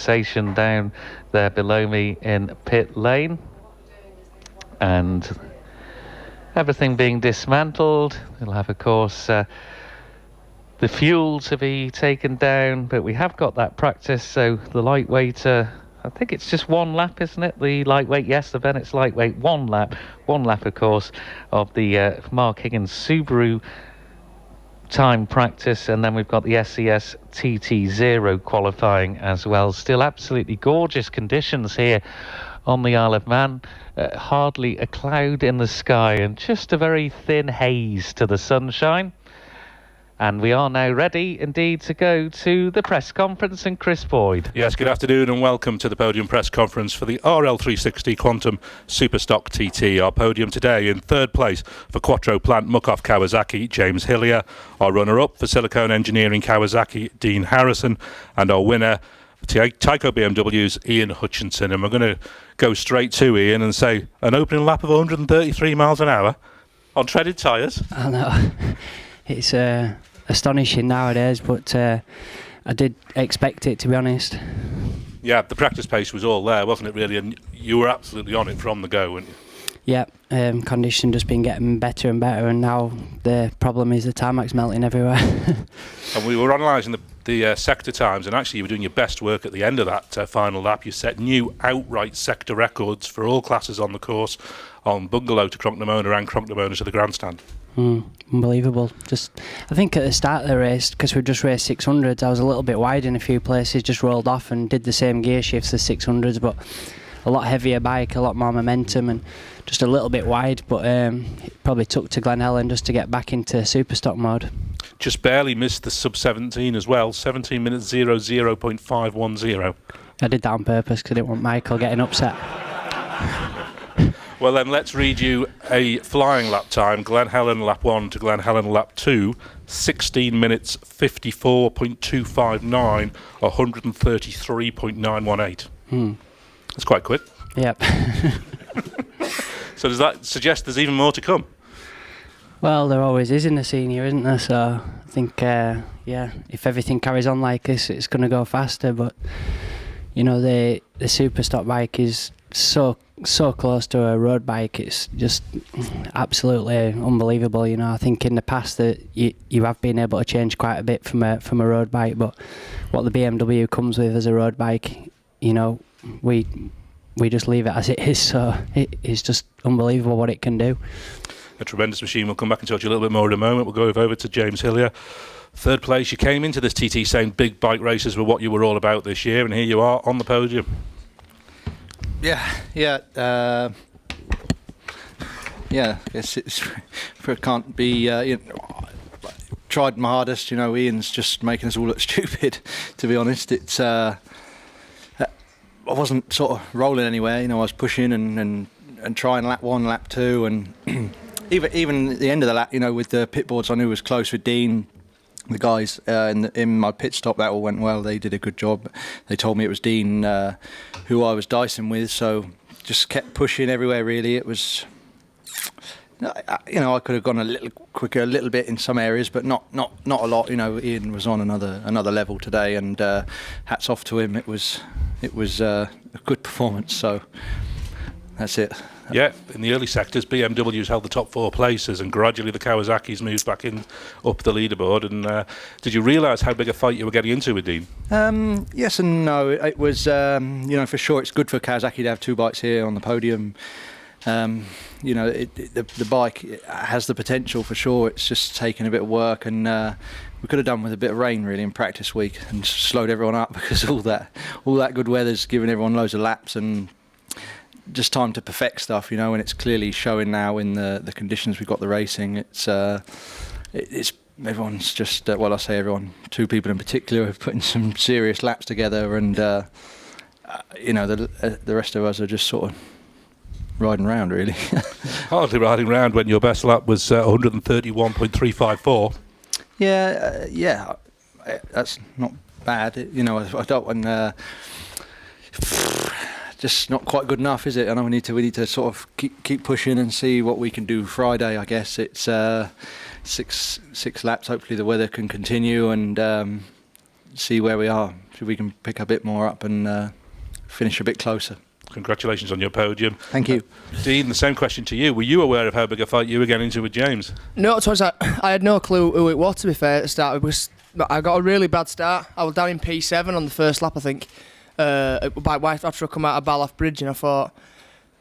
condensation down there below me in pit lane, and everything being dismantled. We'll have, of course, the fuel to be taken down, but we have got that practice, so the lightweight, I think it's just one lap, isn't it? The lightweight, yes, the Bennett's lightweight, one lap, of course, of the Mark Higgins Subaru time practice, and then we've got the SES TT0 qualifying as well. Still absolutely gorgeous conditions here on the Isle of Man. Hardly a cloud in the sky and just a very thin haze to the sunshine. And we are now ready, indeed, to go to the press conference. And Chris Boyd. Yes, good afternoon and welcome to the podium press conference for the RL360 Quantum Superstock TT. Our podium today in third place for Quattro Plant Muc-Off Kawasaki, James Hillier. Our runner-up for Silicone Engineering Kawasaki, Dean Harrison. And our winner for Tyco BMW's, Ian Hutchinson. And we're going to go straight to Ian and say an opening lap of 133 miles an hour on treaded tyres. I know. It's astonishing nowadays, but I did expect it, to be honest. Yeah, the practice pace was all there, wasn't it, really? And you were absolutely on it from the go, weren't you? Yeah, condition just been getting better and better, and now the problem is the tarmac's melting everywhere. And we were analysing the sector times, and actually you were doing your best work at the end of that final lap. You set new outright sector records for all classes on the course, on Bungalow to Cronknamona and Cronknamona to the grandstand. Unbelievable. I think at the start of the race, because we just raced 600s, I was a little bit wide in a few places, just rolled off and did the same gear shifts as 600s, but a lot heavier bike, a lot more momentum, and just a little bit wide, but it probably took to Glen Helen just to get back into Superstock mode. Just barely missed the sub 17 as well, 17 minutes 00.510. I did that on purpose because I didn't want Michael getting upset. Well then, let's read you a flying lap time. Glen Helen lap 1 to Glen Helen lap 2, 16 minutes 54.259, 133.918. That's quite quick. Yep. So does that suggest there's even more to come? Well, there always is in the senior, isn't there? So I think, if everything carries on like this, it's going to go faster. But, you know, the Superstock bike is so close to a road bike. It's just absolutely unbelievable. You know, I think in the past that you have been able to change quite a bit from a road bike, but what the BMW comes with as a road bike, you know, we just leave it as it is. So it is just unbelievable what it can do. A tremendous machine. We'll come back and talk to you a little bit more in a moment. We'll go over to James Hillier. Third place. You came into this TT saying big bike races were what you were all about this year, and here you are on the podium. Yeah. I guess it can't be. Tried my hardest. You know, Ian's just making us all look stupid. To be honest, it's. I wasn't sort of rolling anywhere. You know, I was pushing and trying lap 1, lap 2, and even at the end of the lap, you know, with the pit boards, I knew was close with Dean. The guys in my pit stop, that all went well. They did a good job. They told me it was Dean who I was dicing with, so just kept pushing everywhere, really. It was, you know, I could have gone a little quicker, a little bit in some areas, but not a lot. You know, Ian was on another level today, and hats off to him. It was a good performance, so that's it. Yeah, in the early sectors, BMW's held the top 4 places, and gradually the Kawasaki's moved back in up the leaderboard. And did you realise how big a fight you were getting into with Dean? Yes and no. It was, you know, for sure it's good for Kawasaki to have 2 bikes here on the podium. You know, the bike has the potential for sure. It's just taken a bit of work, and we could have done with a bit of rain really in practice week and slowed everyone up, because all that good weather's given everyone loads of laps and just time to perfect stuff, you know, and it's clearly showing now in the conditions we've got the racing. It's everyone's just well, I say everyone, 2 people in particular have put in some serious laps together, and you know, the rest of us are just sort of riding around really. Hardly riding around when your best lap was 131.354. Yeah, that's not bad. You know, I don't want. Just not quite good enough, is it? I know we need to sort of keep pushing and see what we can do Friday. I guess it's six laps. Hopefully the weather can continue, and see where we are, see if we can pick a bit more up and finish a bit closer. Congratulations on your podium. Thank you. Dean, the same question to you. Were you aware of how big a fight you were getting into with James? No, I had no clue who it was, to be fair, at the start. I got a really bad start. I was down in P7 on the first lap, I think, after I come out of Baloff Bridge, and I thought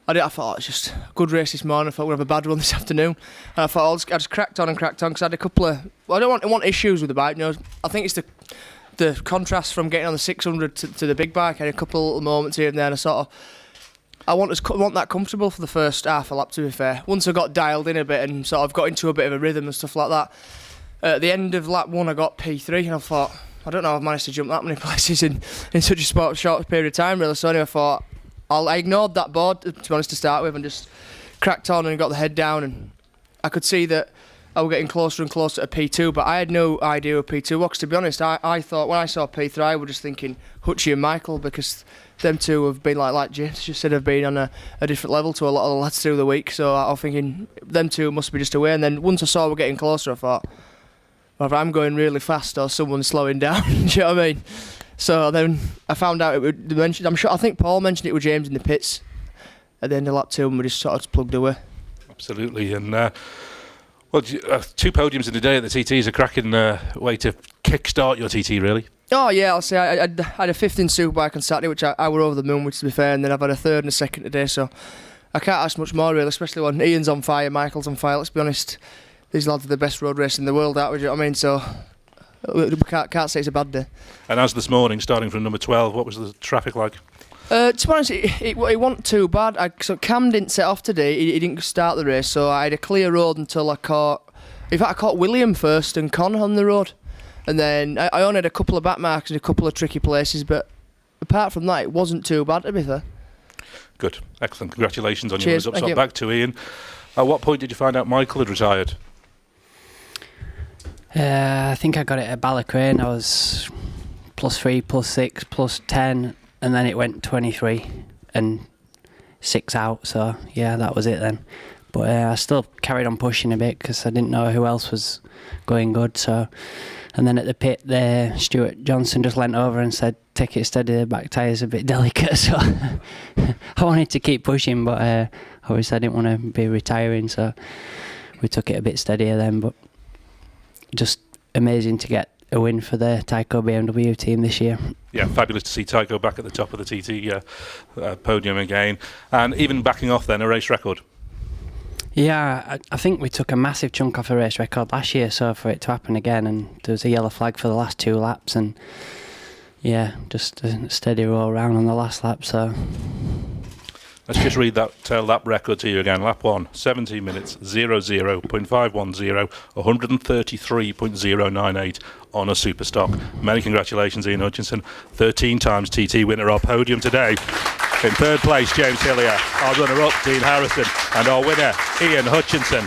it's just a good race this morning. I thought we'd have a bad one this afternoon, and I thought I just cracked on because I had a couple of. Well, I don't want issues with the bike. I think it's the contrast from getting on the 600 to the big bike. I had a couple of little moments here and there, and I want that comfortable for the first half a lap, to be fair. Once I got dialed in a bit and sort of got into a bit of a rhythm and stuff like that, at the end of lap 1 I got P3, and I thought, I don't know if I've managed to jump that many places in such a short period of time, really. So anyway, I thought, I ignored that board, to be honest, to start with, and just cracked on and got the head down, and I could see that I was getting closer and closer to P2, but I had no idea what P2 was. To be honest, I thought when I saw P3, I was just thinking Hutchie and Michael, because them two have been like James just said, have been on a different level to a lot of the lads through the week. So I was thinking them two must be just away. And then once I saw we're getting closer, I thought, well, if I'm going really fast or someone's slowing down, do you know what I mean? So then I found out I think Paul mentioned it with James in the pits at the end of lap 2, and we just sort of plugged away. Absolutely, and two podiums in a day at the TT is a cracking way to kick-start your TT, really. Oh yeah, I'll say I had a 5th in Superbike on Saturday, which I were over the moon with, to be fair, and then I've had a 3rd and a 2nd today, so I can't ask much more, really, especially when Ian's on fire, Michael's on fire. Let's be honest, these lads are the best road racing in the world, aren't we? Do you know what I mean? So we can't say it's a bad day. And as this morning, starting from number 12, what was the traffic like? To be honest, it wasn't too bad. So Cam didn't set off today, he didn't start the race, so I had a clear road until I caught William first and Con on the road. And then I only had a couple of back marks in a couple of tricky places, but apart from that, it wasn't too bad, to be fair. Good, excellent. Congratulations on Cheers, your results. Back to Ian. At what point did you find out Michael had retired? I think I got it at Ballacrane. I was +3, +6, +10, and then it went 23 and 6 out. So yeah, that was it then. But I still carried on pushing a bit because I didn't know who else was going good. So, and then at the pit there, Stuart Johnson just leant over and said, "Take it steady, the back tyre's a bit delicate." So I wanted to keep pushing, but obviously I didn't want to be retiring, so we took it a bit steadier then. But just amazing to get a win for the Tyco BMW team this year. Yeah, fabulous to see Tyco back at the top of the TT podium again, and even backing off then a race record. Yeah, I think we took a massive chunk off a race record last year, so for it to happen again, and there was a yellow flag for the last 2 laps, and yeah, just a steady roll round on the last lap. So let's just read that lap record to you again. Lap 1, 17 minutes, 00.510, 133.098 on a Superstock. Many congratulations, Ian Hutchinson, 13 times TT winner. Our podium today. In 3rd place, James Hillier. Our runner-up, Dean Harrison. And our winner, Ian Hutchinson.